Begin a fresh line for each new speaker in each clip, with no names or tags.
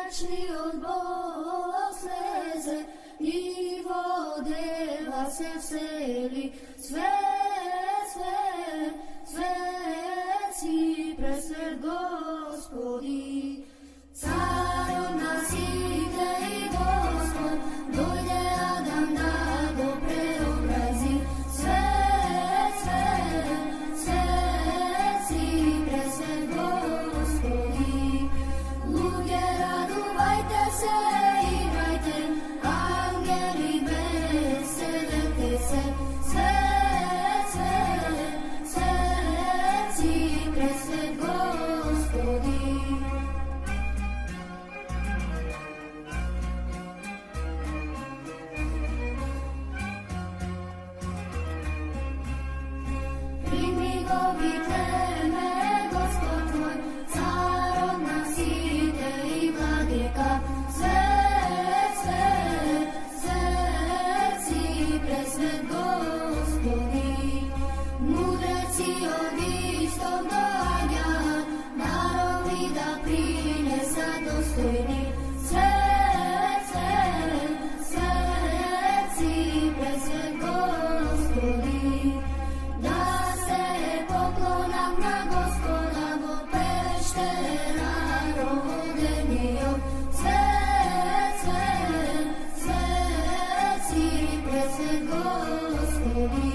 vječni od Bog sleze i vode vas se vseli. Sveci presvet Gospodi, car od nas ide i Gospod, dojde Adam da go preobrazi. Sveci presvet Gospodi, luge radujte se, igrajte, angeli veselite se. Sveci presvet Gospodi. Primi go viteme, Gospod tvoj, car od nas ide i vladika. Sveci presvet Gospodi, mudreci od istog doanja, narovi da prinesa dostojni. Sveci presvet Gospodi, da se poklonam na Gospoda, bo peštera rodenio. Sveci presvet Gospodi.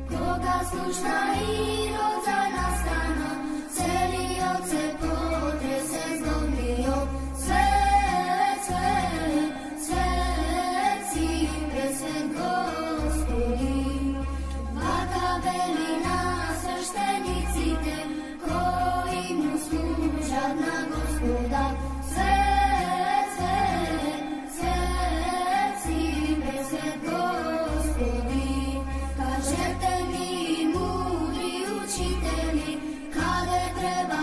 Koga slušna i rodzajna strana, celi oce potrese zlomio. Sveci presvet Gospodi, vaka velina sveštenici te, koji mu služat na Gospoda. Sveci presvet Gospodi, kažete mi mudri učitelji, kade treba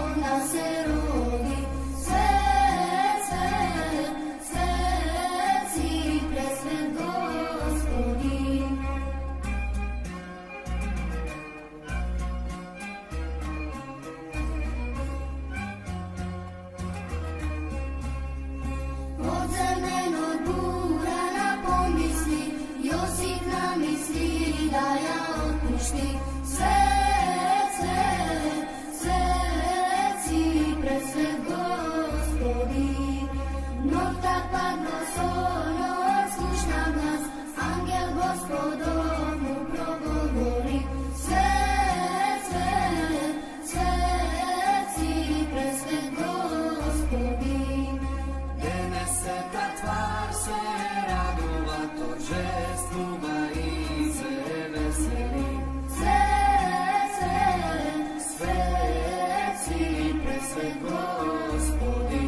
onda se rodi. Sveci presvet Gospodi. Od zemenog bura na pomisli, Josip namisli da ja otpušti. Sveci presvet Gospodi, nokta padno sono slušna glas, angel Gospodov mu progovori. Sveci presvet Gospodi,
Deneseta tvar se radova, торжествува и се весели. Sveci presvet Gospodi.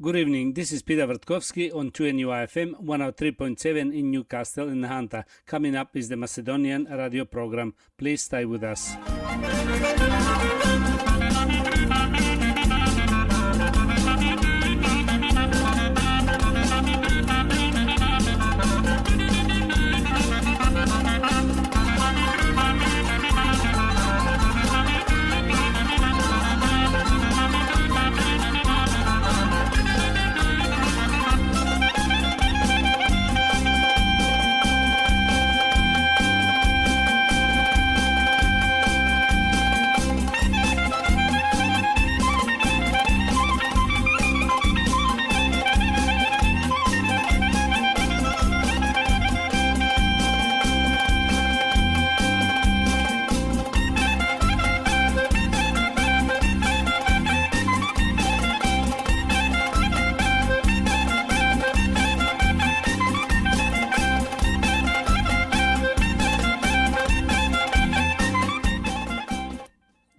Good evening. This is Peter Vertkovsky on 2NUIFM 103.7 in Newcastle in Hunter. Coming up is the Macedonian radio program. Please stay with us.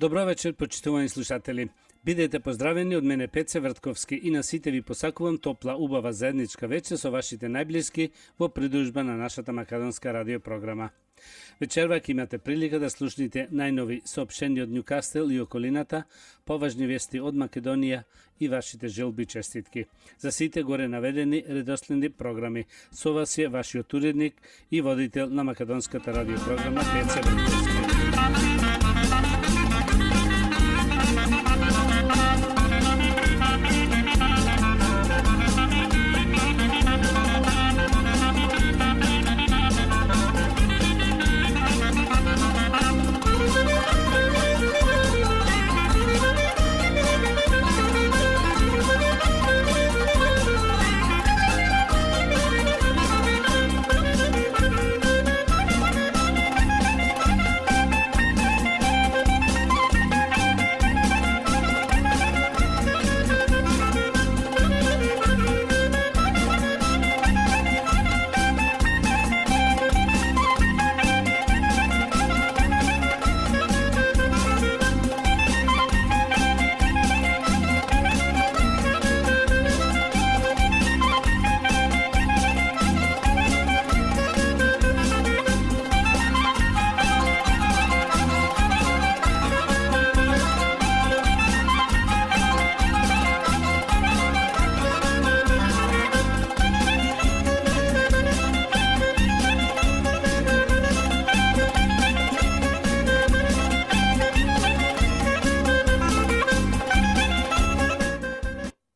Добро вечер, почитувани слушатели. Бидете поздравени од мене Пеце Вртковски и на сите ви посакувам топла, убава заедничка вечер со вашите најблиски во придружба на нашата македонска радиопрограма. Вечерва ќе имате прилика да слушнете најнови соопштенија од Ньюкастел и околината, поважни вести од Македонија и вашите желби и честитки. За сите горе наведени редоследни програми. Со вас е вашиот уредник и водител на македонската радиопрограма Пеце Вртковски.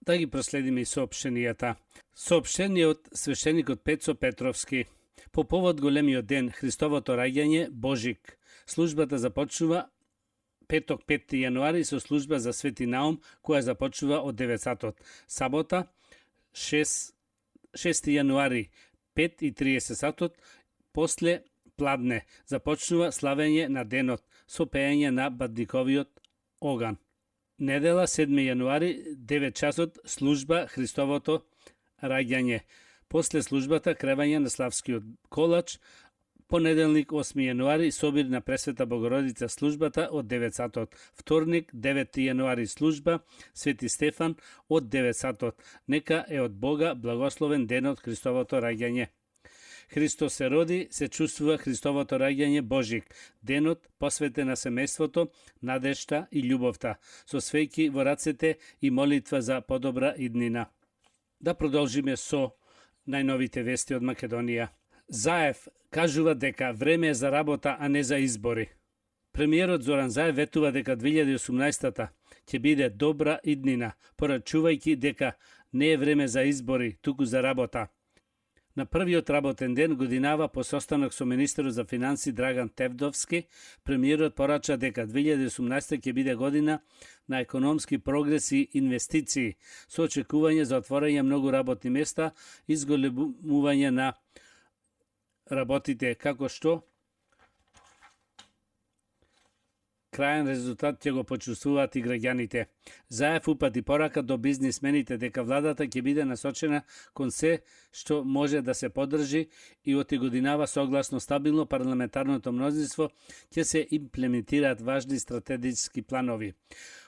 Да ги проследиме и соопштенијата. Соопштение од свештеникот Пецо Петровски. По повод големиот ден, Христовото раѓање, Божик, службата започнува петок 5 јануари со служба за Свети Наум, која започнува од 9 сатот. Сабота 6 јануари 5:30 сатот, после пладне започнува славење на денот со пеење на Бадниковиот оган. Недела 7 јануари 9 часот служба Христовото раѓање. После службата кревање на Славскиот колач. Понеделник 8 јануари собир на Пресвета Богородица службата од 9 сатот. Вторник 9 јануари служба Свети Стефан од 9 сатот. Нека е од Бога благословен денот Христовото раѓање. Христос се роди, се чувствува Христовото раѓање Божик, денот посветен на семејството, надежта и љубовта, со свеќи во рацете и молитва за подобра иднина. Да продолжиме со најновите вести од Македонија. Заев кажува дека време е за работа, а не за избори. Премиерот Зоран Заев ветува дека 2018-та ќе биде добра иднина, порачувајќи дека не е време за избори, туку за работа. На првиот работен ден годинава по состанок со министерот за финанси Драган Тевдовски, премиерот порача дека 2018 ќе биде година на економски прогрес и инвестиции, со очекување за отворање многу работни места и зголемување на работите, како што краен резултат ќе го почувствуваат и граѓаните. Заев упати порака до бизнисмените дека владата ќе биде насочена кон се што може да се поддржи и оти годинава согласно стабилно парламентарното мнозинство ќе се имплементираат важни стратегиски планови.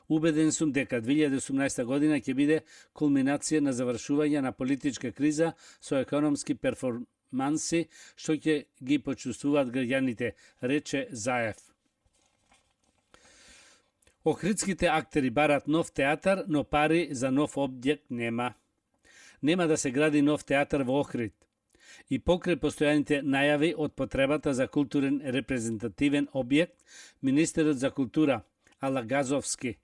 Убеден сум дека 2018 година ќе биде кулминација на завршување на политичка криза со економски перформанси што ќе ги почувствуваат граѓаните, рече Заев. Охридските актери барат нов театар, но пари за нов објект нема. Нема да се гради нов театар во Охрид. И покрај постојаните најави од потребата за културен репрезентативен објект, министерот за култура Ала Газовски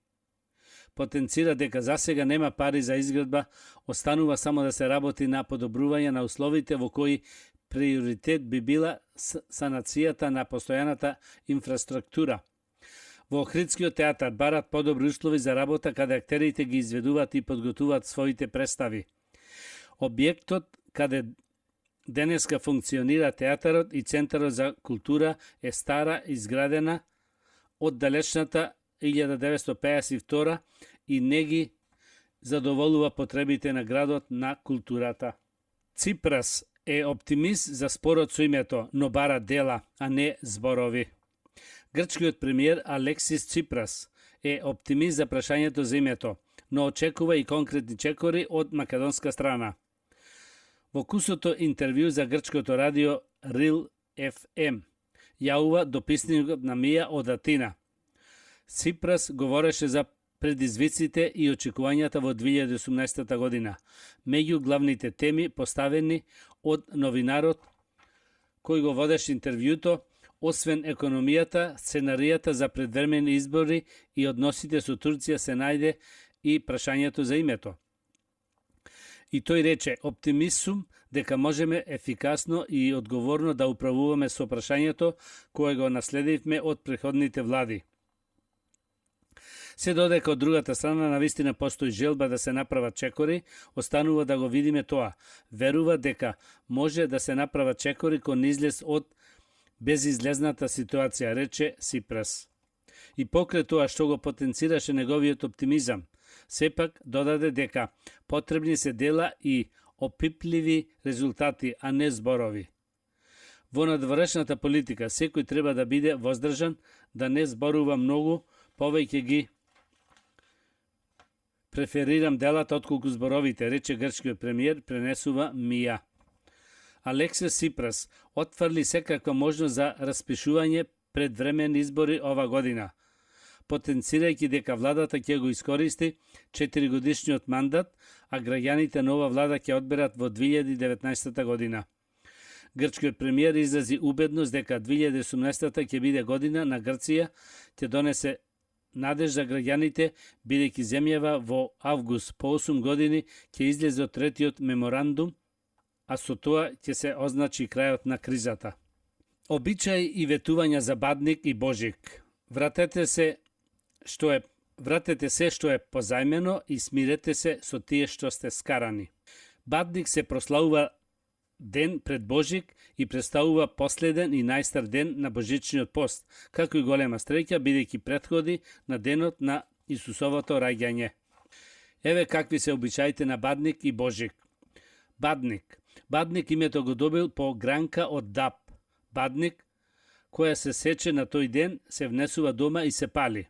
потенцира дека засега нема пари за изградба, останува само да се работи на подобрување на условите во кои приоритет би била санацијата на постојаната инфраструктура. Во Охридскиот театар барат подобри услови за работа каде актерите ги изведуваат и подготвуваат своите представи. Објектот каде денеска функционира театарот и Центарот за култура е стара изградена од далечната 1952 и не ги задоволува потребите на градот на културата. Ципрас е оптимист за спорот со името, но бара дела, а не зборови. Грчкиот премиер Алексис Ципрас е оптимист за прашањето за името, но очекува и конкретни чекори од македонска страна. Во кусото интервју за грчкото радио Real FM јавува дописникот на Мија од Атина. Ципрас говореше за предизвиците и очекувањата во 2018 година. Меѓу главните теми поставени од новинарот кој го водеше интервјуто, освен економијата, сценаријата за предвремени избори и односите со Турција се најде и прашањето за името. И тој рече, оптимист сум дека можеме ефикасно и одговорно да управуваме со прашањето кое го наследивме од претходните влади. Се додека од другата страна навистина постои желба да се направат чекори, останува да го видиме тоа. Верува дека може да се направат чекори кон излез од безизлезната ситуација, рече Ципрас. И покрај тоа што го потенцираше неговиот оптимизам, сепак додаде дека потребни се дела и опипливи резултати, а не зборови. Во надворешната политика секој треба да биде воздржан, да не зборува многу, повеќе ги преферирам делата отколку зборовите, рече грчкиот премиер, пренесува Мија. Алексис Ципрас отфрли секаква можност за распишување предвремени избори ова година, потенцирајќи дека владата ќе го искористи 4-годишниот мандат, а граѓаните нова влада ќе одберат во 2019 година. Грчкиот премиер изрази убедност дека 2018 ќе биде година на Грција, ќе донесе надеж за граѓаните, бидејќи земјава во август по 8 години ќе излезе од третиот меморандум, а со тоа ќе се означи крајот на кризата. Обичаи и ветувања за Бадник и Божик. Вратете се што е позајмено и смирете се со тие што сте скарани. Бадник се прославува ден пред Божик и представува последен и најстар ден на Божичниот пост, како и голема среќа, бидејќи претходи на денот на Исусовото раѓање. Еве какви се обичаите на Бадник и Божик. Бадник. Бадник името го добил по гранка од даб. Бадник, која се сече на тој ден, се внесува дома и се пали.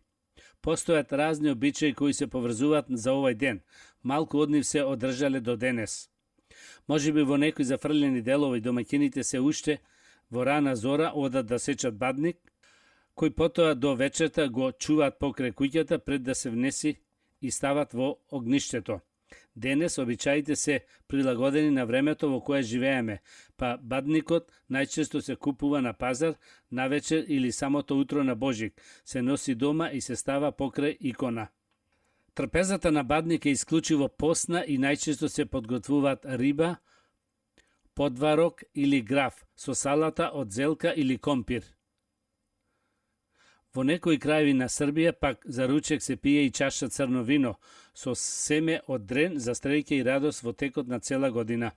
Постојат разни обичаи кои се поврзуваат за овој ден. Малку од нив се одржале до денес. Може би во некои зафрлени делови домаќините се уште во рана зора одат да сечат бадник, кој потоа до вечерта го чуваат покрај куќата пред да се внеси и стават во огништето. Денес обичаите се прилагодени на времето во кое живееме, па бадникот најчесто се купува на пазар, навечер или самото утро на Божик, се носи дома и се става покрај икона. Трпезата на бадник е исклучиво постна и најчесто се подготвуваат риба, подварок или граф, со салата од зелка или компир. Во некои крајеви на Србија пак за ручек се пие и чаша црно вино, со семе од дрен за среќа и радост во текот на цела година.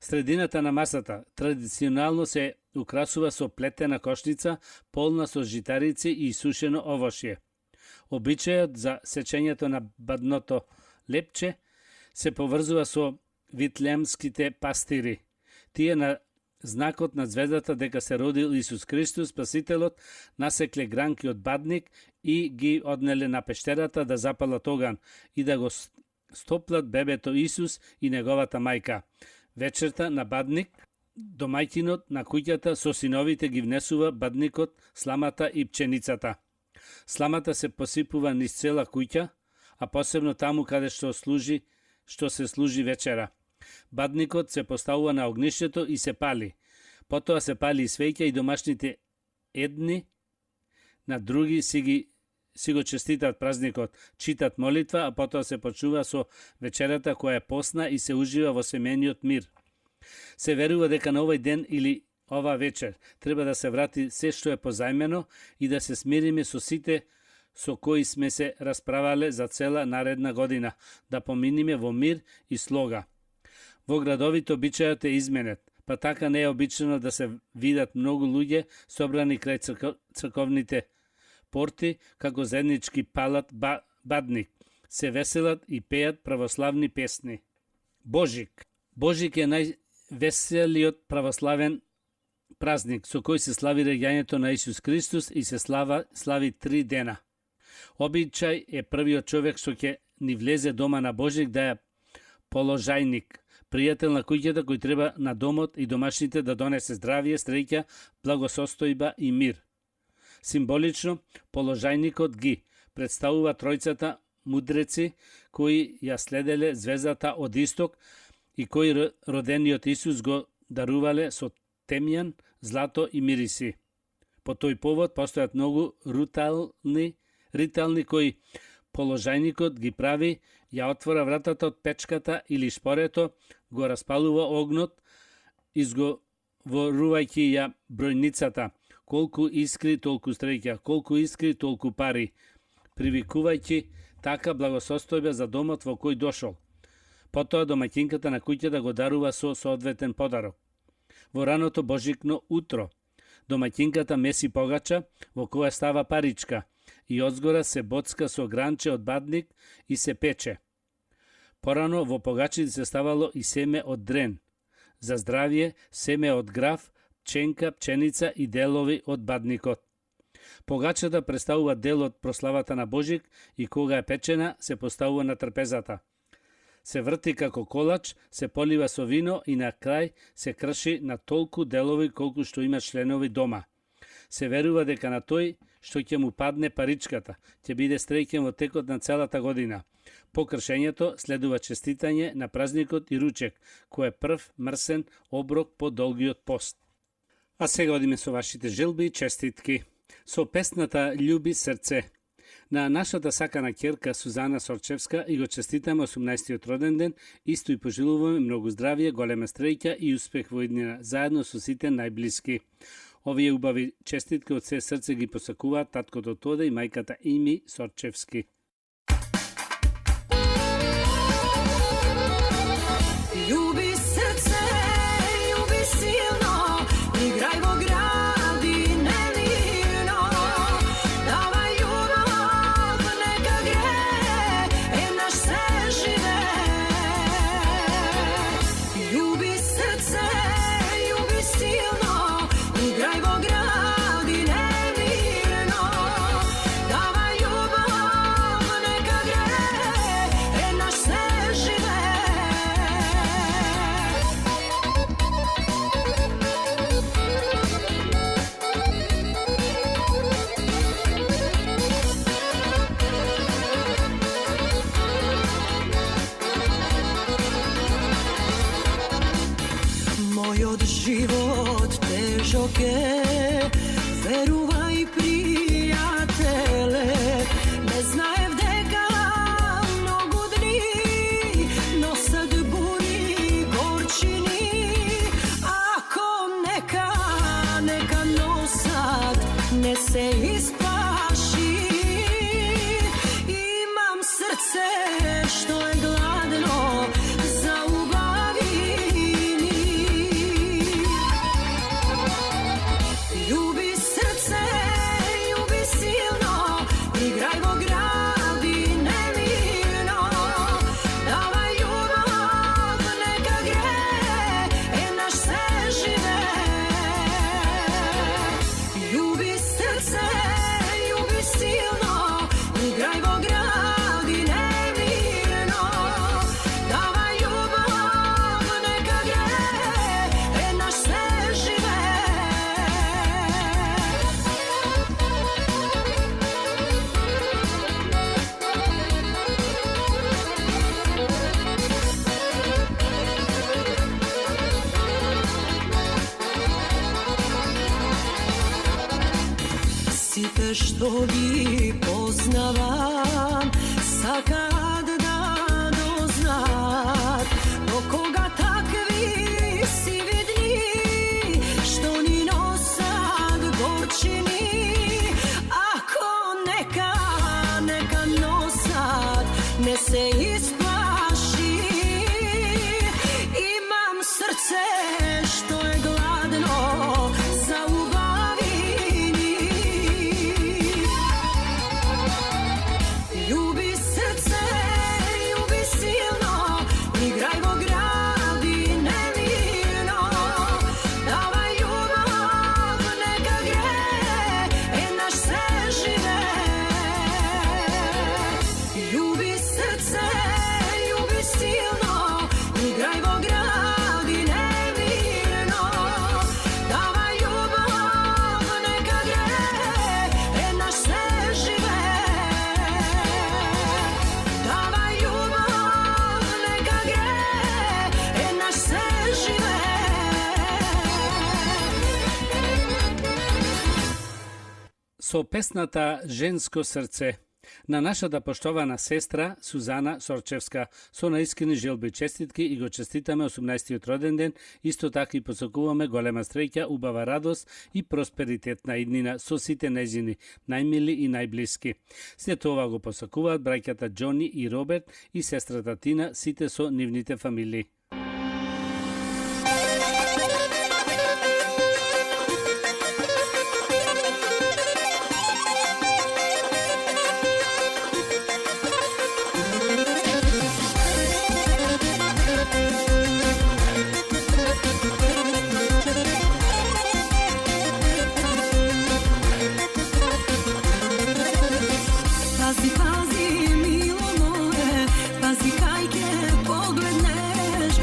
Средината на масата традиционално се украсува со плетена кошница, полна со житарици и сушено овошје. Обичајот за сечењето на бадното лепче се поврзува со витлеемските пастири. Тие на знакот на звездата дека се родил Исус Христос, Спасителот, насекле гранки од бадник и ги однеле на пештерата да запалат оган и да го стоплат бебето Исус и неговата мајка. Вечерта на бадник, домајќинот на куќата со синовите ги внесува бадникот, сламата и пченицата. Сламата се посипува низ цела куќа, а посебно таму каде што се служи вечера. Бадникот се поставува на огништето и се пали. Потоа се пали и свеќа и домашните едни на други си го честитат празникот, читат молитва, а потоа се почнува со вечерата која е постна и се ужива во семејниот мир. Се верува дека на овој ден или ова вечер треба да се врати се што е позајмено и да се смириме со сите со кои сме се расправале за цела наредна година, да поминиме во мир и слога. Во градовите обичајот е изменет, па така не е обичано да се видат многу луѓе собрани крај црковните порти, како заеднички палат бадник, се веселат и пеат православни песни. Божик. Божик е највеселиот православен празник, со кој се слави раѓањето на Исус Христос и се слави 3 дена. Обичај е првиот човек што ќе ни влезе дома на Божик да е положајник, пријател на куќата кој треба на домот и домашните да донесе здравие, среќа, благосостојба и мир. Символично, положајникот ги представува тројцата мудреци кои ја следеле звездата од исток и кои родениот Исус го дарувале со темјан, злато и мириси. По тој повод постојат многу ритални кои положајникот ги прави, ја отвора вратата од печката или шпорето, го распалува огнот, изговорувајќи ја бројницата, колку искри, толку среќа, колку искри, толку пари, привикувајќи така благосостојба за домот во кој дошол. Потоа домаќинката на куќата го дарува со соодветен подарок. Во раното божикно утро, домаќинката меси погача, во која става паричка, и одзгора се боцка со гранче од бадник и се пече. Порано во погачите се ставало и семе од дрен, за здравие, семе од граф, пченка, пченица и делови од бадникот. Погачата представува дел од прославата на Божик и кога е печена, се поставува на трпезата. Се врти како колач, се полива со вино и на крај се крши на толку делови колку што има членови дома. Се верува дека на тој што ќе му падне паричката, ќе биде среќен во текот на целата година. По кршењето следува честитање на празникот и ручек, кој е прв мрсен оброк по долгиот пост. А сега одиме со вашите желби и честитки. Со песната Љуби срце. На нашата сакана ќерка Сузана Сорчевска и го честитаме 18-тиот роден ден, исто и пожелуваме многу здравие, голема среќа и успех во иднина, заедно со сите најблиски. Овие убави честитки од се срце ги посакуваат таткото Тода и мајката Ими Сорчевски.
Ljubi srce, ljubi silno, igraj vo gradi nemirno. Davaj ljubav, neka gre, naš se žive. Ljubi srce, ljubi silno, igraj vo gradi nemirno. Davaj ljubav, neka gre, naš se žive. Moj život težok je, veruvaj prijatele, ne znajem дека mnogo dni, no sad buri gorčini, ako neka nosat ne se ispaši, imam srce što je gladno za ubavini. igraj vo gradi nemirno, davaj ljubav neka gre, naš se žive. Site što vi poznavam, sakad da doznat, do koga takvi si vidni, što ni nosad gorčini, ako neka nosad ne se isplaši, imam srce što je gladno za ubavini. Ljubi srce, ljubi silno, igraj vo gradi nemirno, davaj ljubav neka gre, naš se žive. Ljubi srce, ljubi silno, igraj vo gradi nemirno, davaj ljubav neka gre, naš se žive. Davaj ljubav neka gre, naš se žive.
Со песната Женско срце на нашата поштована сестра Сузана Сорчевска со наискрени желби честитки и го честитаме 18-тиот роден ден, исто така и посакуваме голема среќа, убава радост и просперитет на иднина со сите нејзини најмили и најблиски. След ова го посакуваат браќата Џони и Роберт и сестрата Тина, сите со нивните фамилии.
Pazi, pazi, milo moje, pazi kaj ke pogledneš,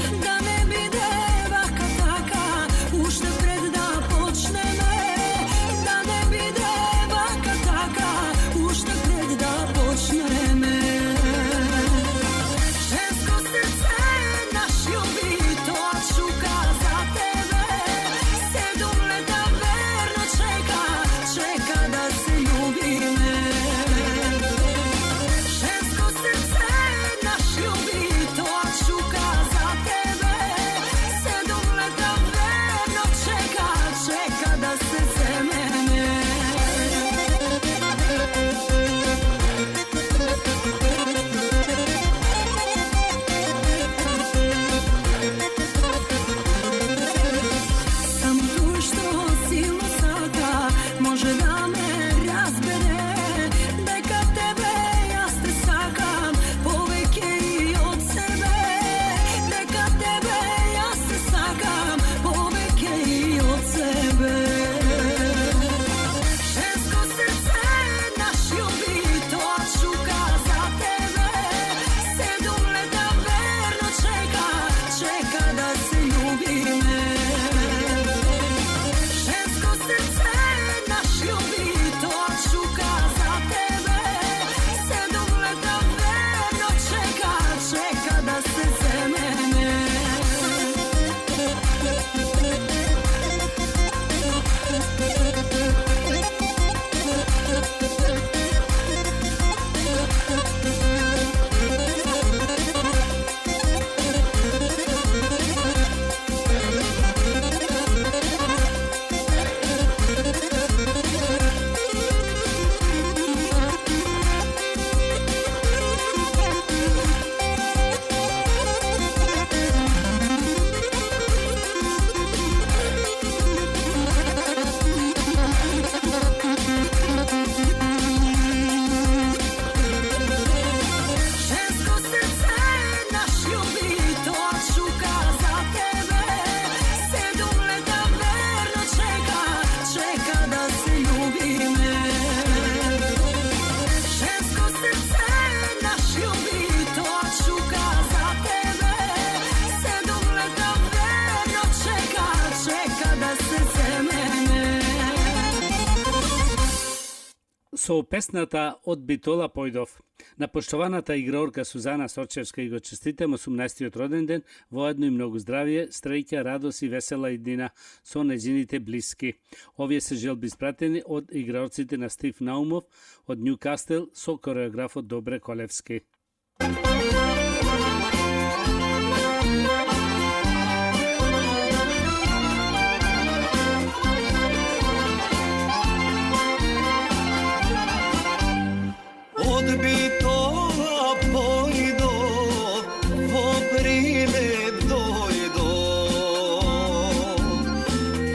Со песната Од Битола појдов. На поштованата играорка Сузана Сорчевска и го честитам 18-тиот роден ден, воедно и многу здравје, среќа, радост и весела иднина со нејзините блиски. Овие се желби испратени од играорците на Стив Наумов од Нјукастел со кореографот Добре Колевски.
Од Битола појдов, во Прилеп дојдов.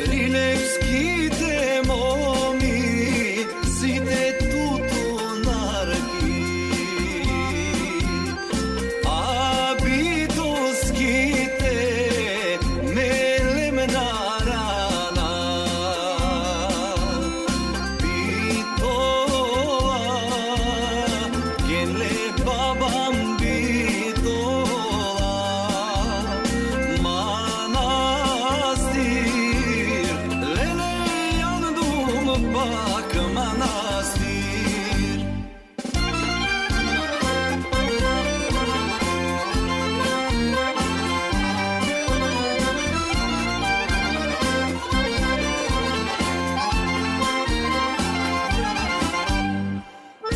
Прилепските моми, сите тутунарки, а битолските мелем на рана. Babam Bitola, manastir, lele yandım bak manastir.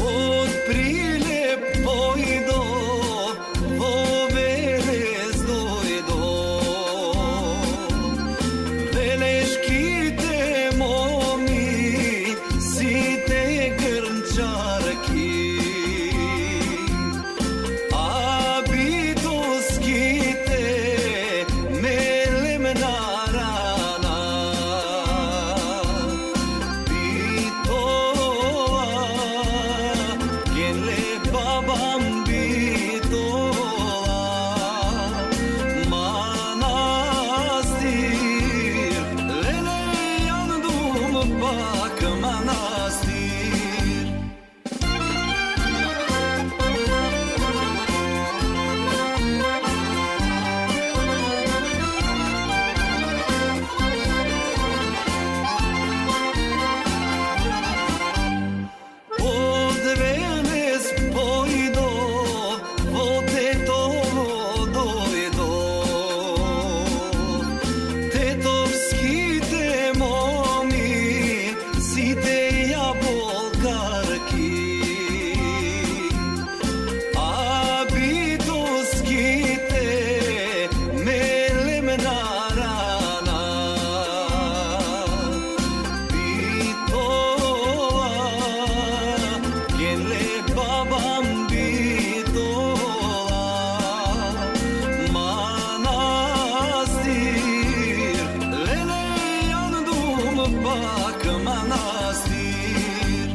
Od Prilep poјдов, во Велес дојдов. Велешките моми, сите грнчарки, а битолските мелем на рана. Babam Bitola, manastir, lele yandım bak manastir. Од Велес појдов, во Тетово дојдов. Тетовските моми, сите јаболкарки, а битолските мелем на рана. Babam Bitola, manastir, lele yandım bak manastir.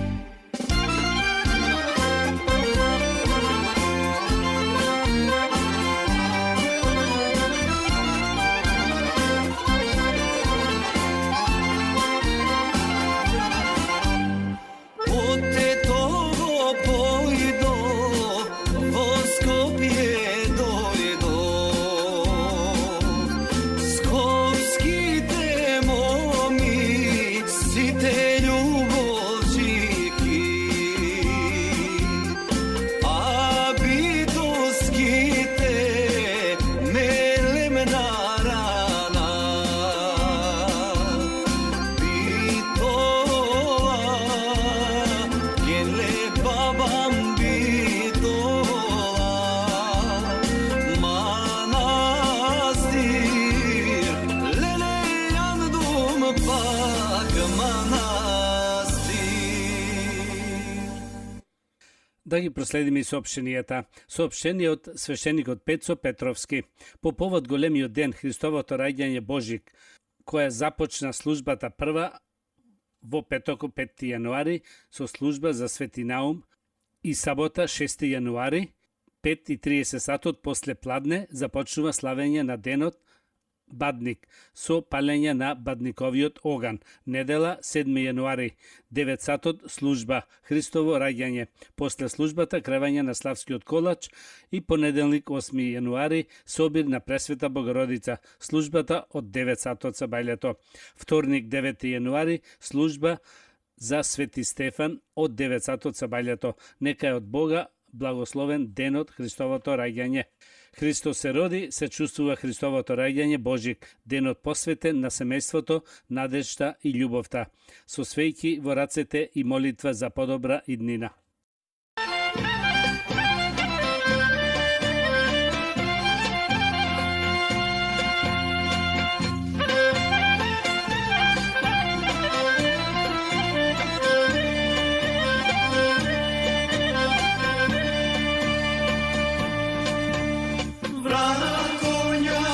Од Тетово појдов, во Скопје дојдов. Скопските моми, сите љубовџики, а битолските мелем на рана. Babam Bitola, manastir, lele yandım bak manastir.
Да ги проследиме и соопштенијата. Соопштение од свештеникот Пецо Петровски. По повод големиот ден Христовото раѓање Божик, која започна службата прва во петокот 5 јануари со служба за Свети Наум и сабота 6 јануари 5:30 сатот после пладне започнува славење на денот Бадник со палење на бадниковиот оган. Недела 7 јануари 9 сатот служба Христово раѓање. После службата кревање на Славскиот колач и понеделник 8 јануари собир на Пресвета Богородица. Службата од 9 сатот са бајлето. Вторник 9 јануари служба за Свети Стефан од 9 сатот сабајлето. Нека е од Бога благословен денот Христовото раѓање. Христос се роди, се чувствува Христовото раѓање, Божик, денот посветен на семејството, надежта и љубовта, со свејки во рацете и молитва за подобра иднина.
Brana konja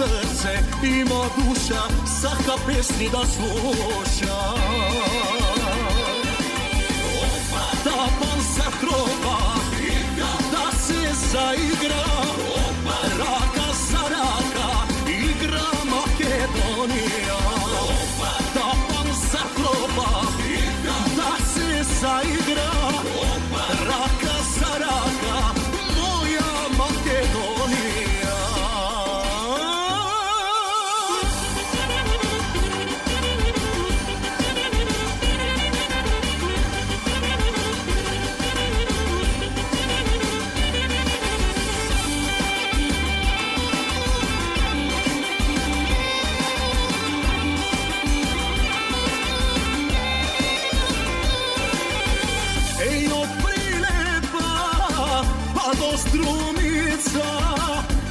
srce, ima duša, saka pesmi da sluša. Tapan se troba, da se zaigra, raka za raka, igra Makedonija. Tapan se troba, da se zaigra, raka za raka, moja Makedonija. Ej, od Prilepa pa do Strumica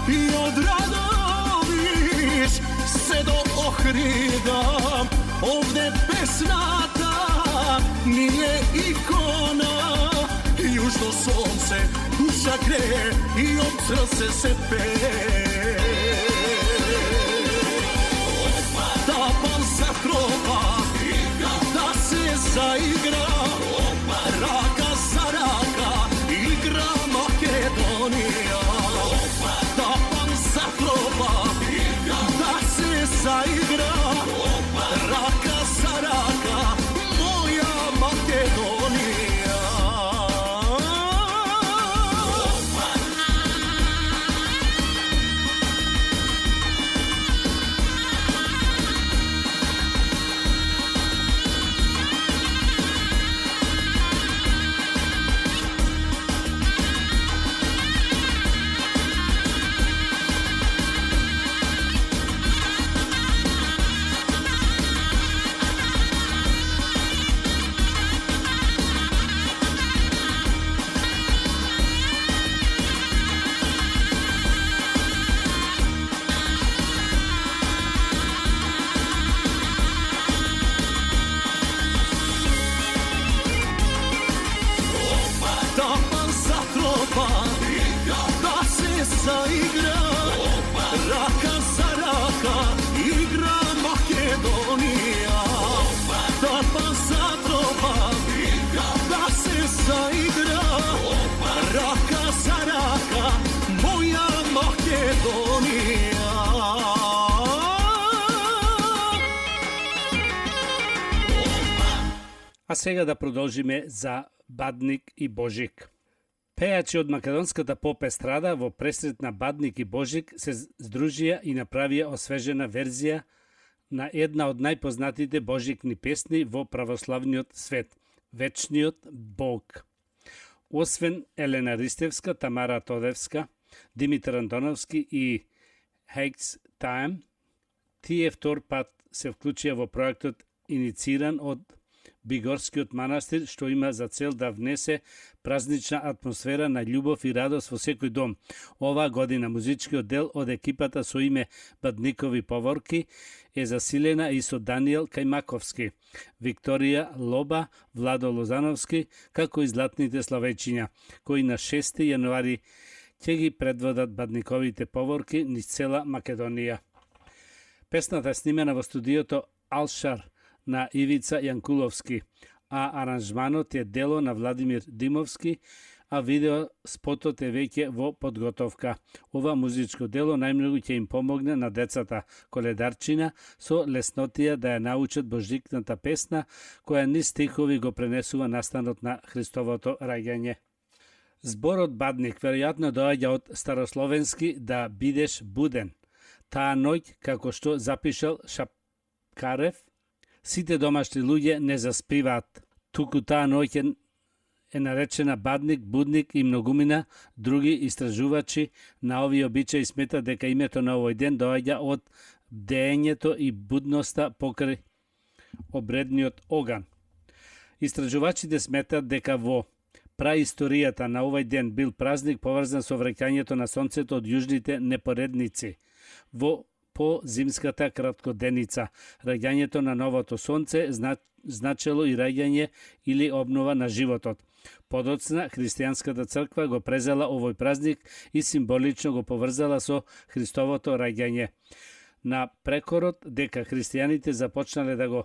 i od Radović se do Ohrida, ovde pesnata nije ikona, južno sunce duša gre i od srce se peje. Tapan se troba, da se zaigra, raka za raka, igra Makedonija. Tapan se troba, da se zaigra, raka za raka, moja Makedonija. Tapan se troba, da se zaigra, raka za raka, igra Makedonija. Tapan se troba, da se zaigra, raka za raka, moja Makedonija.
А сега да продолжиме за Бадник и Божик. Пејачи од македонската поп естрада во пресрет на Бадник и Божик се здружија и направија освежена верзија на една од најпознатите божикни песни во православниот свет – Вечниот Бог. Освен Елена Ристевска, Тамара Тодевска, Димитар Антоновски и Хейкс Таем, тие втор пат се вклучија во проектот иницииран од Бигорскиот манастир, што има за цел да внесе празнична атмосфера на љубов и радост во секој дом. Оваа година музичкиот дел од екипата со име Бадникови поворки е засилена и со Даниел Кајмаковски, Викторија Лоба, Владо Лозановски, како и златните славејчиња, кои на 6 јануари ќе ги предводат Бадниковите поворки низ цела Македонија. Песната е снимена во студиото Алшар на Ивица Јанкуловски, а аранжманот е дело на Владимир Димовски, а видео спотот е веќе во подготовка. Ова музичко дело најмногу ќе им помогне на децата коледарчина со леснотија да ја научат божикната песна, која низ стихови го пренесува настанот на Христовото раѓање. Зборот Бадник веројатно доаѓа од старословенски да бидеш буден. Таа ноќ, како што запишал Шапкарев, сите домашни луѓе не заспиваат, туку таа ноќ е наречена Бадник, Будник и многумина други истражувачи на овие обичаи сметат дека името на овој ден доаѓа од бдеењето и будноста покрај обредниот оган. Истражувачите сметат дека во праисторијата на овој ден бил празник поврзан со враќањето на сонцето од јужните непоредници. Во по зимската краткоденица, раѓањето на новото сонце значело и раѓање или обнова на животот. Подоцна, христијанската црква го презела овој празник и символично го поврзала со Христовото раѓање. На прекорот дека христијаните започнале да го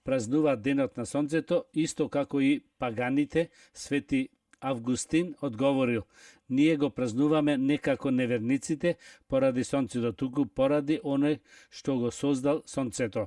празнуваат денот на сонцето, исто како и паганите, свети Августин одговорил: ние го празнуваме не како неверниците поради сонцето, туку поради оној што го создал сонцето.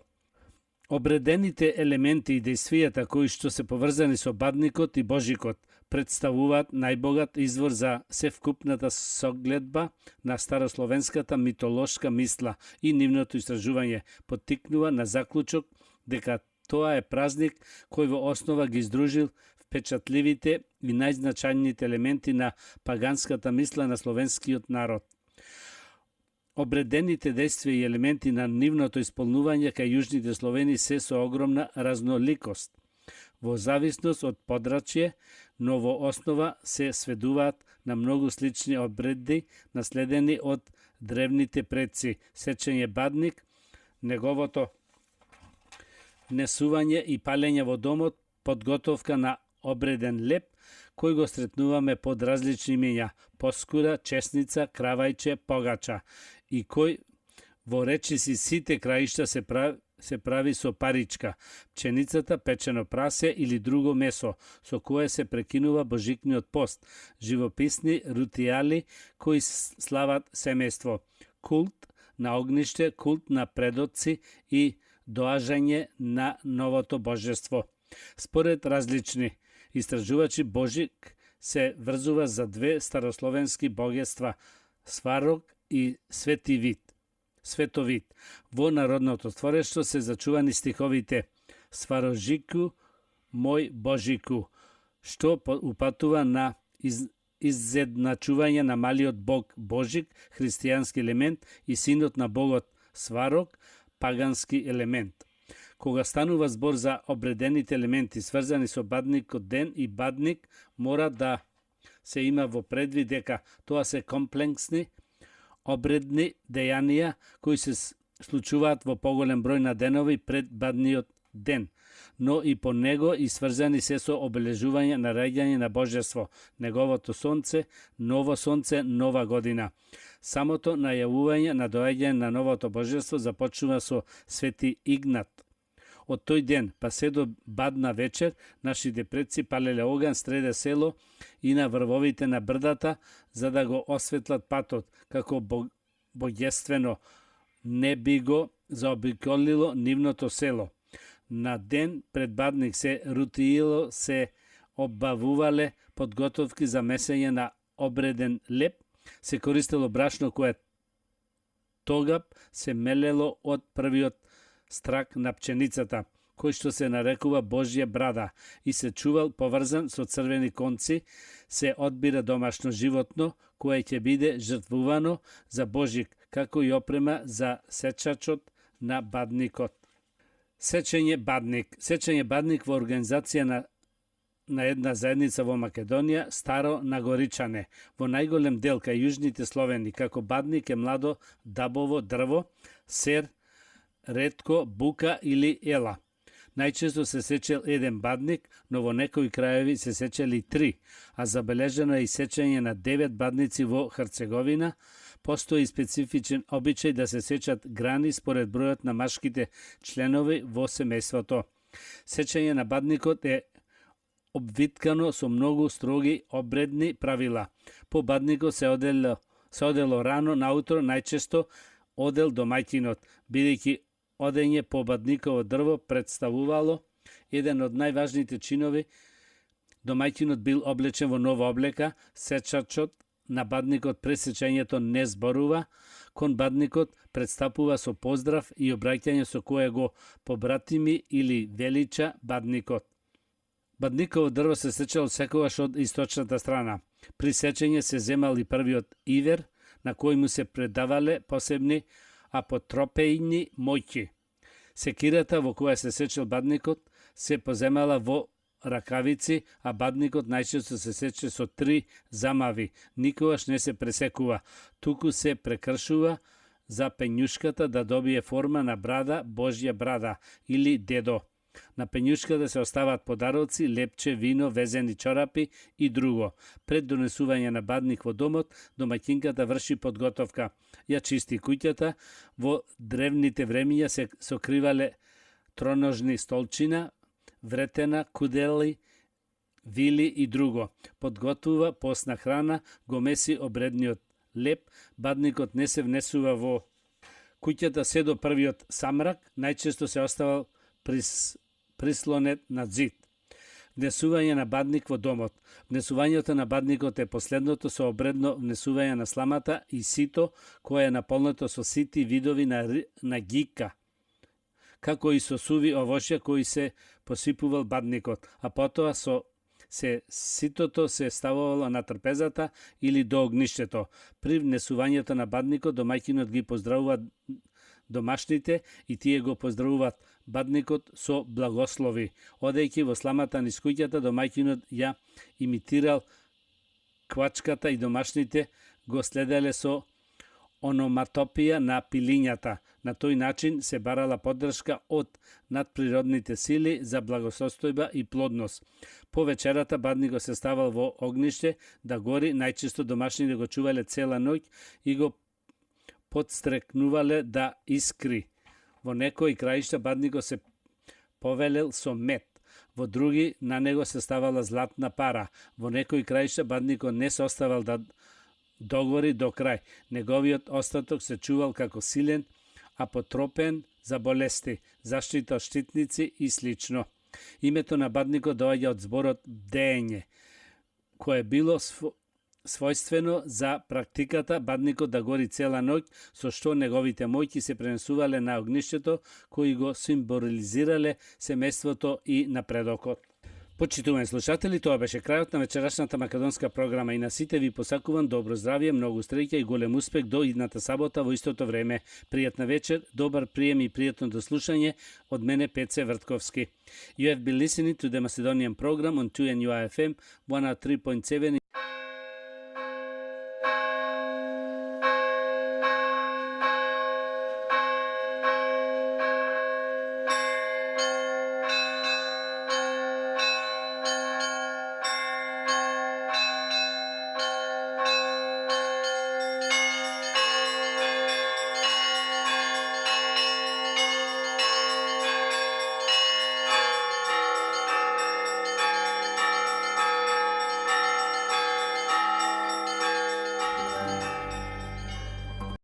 Обредените елементи и действијата кои што се поврзани со бадникот и божикот представуваат најбогат извор за севкупната согледба на старословенската митолошка мисла и нивното истражување поттикнува на заклучок дека тоа е празник кој во основа ги издружил впечатливите и најзначајните елементи на паганската мисла на словенскиот народ. Обредените действија и елементи на нивното исполнување кај јужните Словени се со огромна разноликост. Во зависност од подрачје, но во основа се сведуваат на многу слични обреди наследени од древните предци: сечење бадник, неговото несување и палење во домот, подготовка на обреден леп, кој го сретнуваме под различни имења: поскура, чесница, кравајче, погача, и кој во речиси сите краишта се прави со паричка, пченицата, печено прасе или друго месо, со кое се прекинува божикниот пост, живописни рутијали кои слават семејство, култ на огниште, култ на предоци и доажање на новото божество. Според различни истражувачи, божик се врзува за две старословенски богества: Сварог и Световид. Во народното творештво се зачувани стиховите: Сварожику, мој божику, што упатува на изедначување на малиот бог Божик, христијански елемент, и синот на богот Сварог, пагански елемент. Кога станува збор за обредените елементи сврзани со бадникот ден и бадник, мора да се има во предвид дека тоа се комплексни обредни дејанија кои се случуваат во поголем број на денови пред бадниот ден, но и по него и сврзани се со обележување на раѓање на божество, неговото сонце, ново сонце, нова година. Самото најавување на доаѓање на новото божество започнува со Свети Игнат. Од тој ден па се до бадна вечер, нашите предци палеле оган среде село и на врвовите на брдата, за да го осветлат патот, како богествено не би го заобиколило нивното село. На ден пред бадник се рутиило, се обавувале подготовки за месење на обреден леп, се користело брашно кое тогап се мелело од првиот страк на пченицата, кој што се нарекува Божја брада, и се чувал поврзан со црвени конци, се одбира домашно животно, кое ќе биде жртвувано за Божик, како и опрема за сечачот на бадникот. Сечење бадник. Сечење бадник во организација на една заедница во Македонија, Старо Нагоричане, во најголем дел кај јужните Словени, како бадник е младо дабово дрво, сер, ретко бука или ела. Најчесто се сечел еден бадник, но во некои краеви се сечели 3, а забележено е и сечење на 9 бадници во Херцеговина. Постои специфичен обичај да се сечат грани според бројот на машките членови во семејството. Сечење на бадникот е обвиткано со многу строги обредни правила. По бадникот се одело рано наутро, најчесто одел домаќинот, бидејќи одење по бадниково дрво представувало еден од најважните чинови. Домаќинот бил облечен во нова облека, сечачот на бадникот пред сечењето не зборува, кон бадникот представува со поздрав и обраќање со кое го побратими или велича бадникот. Бадниково дрво се сечело секогаш од источната страна. При сечење се земал и првиот ивер, на кој му се предавале посебни апотропејни моќи. Секирата во која се сечел бадникот се поземала во ракавици, а бадникот најчесто се сече со 3 замави. Никогаш не се пресекува, туку се прекршува за пењушката да добие форма на брада, Божја брада или дедо. На пењушката се оставаат подароци, лепче, вино, везени чорапи и друго. Пред донесување на бадник во домот, домаќинката врши подготовка. Ја чисти куќата, во древните времиња се сокривале троножни столчина, вретена, кудели, вили и друго. Подготвува постна храна, го меси обредниот леп, бадникот не се внесува во куќата се до првиот самрак, најчесто се оставал прислонет на зид. Внесување на бадник во домот. Внесувањето на бадникот е последното со обредно внесување на сламата и сито, кое е наполнето со сити видови на гика, како и со суви овошја кои се посипувал бадникот, а потоа ситото се ставувало на трпезата или до огништето. При внесувањето на бадникот домаќинот ги поздравува домашните и тие го поздравуваат бадникот со благослови. Одејќи во сламата низ куќата, домаќинот ја имитирал квачката и домашните го следеле со ономатопија на пилињата. На тој начин се барала поддршка од надприродните сили за благосостојба и плодност. По вечерата бадникот се ставал во огниште да гори, најчесто домашните го чувале цела ноќ и го подстрекнувале да искри. Во некои краишта бадникот се повелел со мед, во други на него се ставала златна пара. Во некои краишта бадникот не се оставал да догори до крај. Неговиот остаток се чувал како силен, апотропен за болести, заштита од штитници и слично. Името на бадникот доаѓа од зборот бдење, кое било својствено за практиката бадникот да гори цела ноќ, со што неговите моќи се пренесувале на огништето, кои го символизирале семејството и напредокот. Почитувани слушатели, тоа беше крајот на вечерашната македонска програма и на сите ви посакувам добро здравје, многу среќа и голем успех до идната сабота во истото време. Пријатна вечер, добар прием и пријатно дослушање од мене Пеце Вртковски. You have been listening to the Macedonian program on 2NUI FM 103.7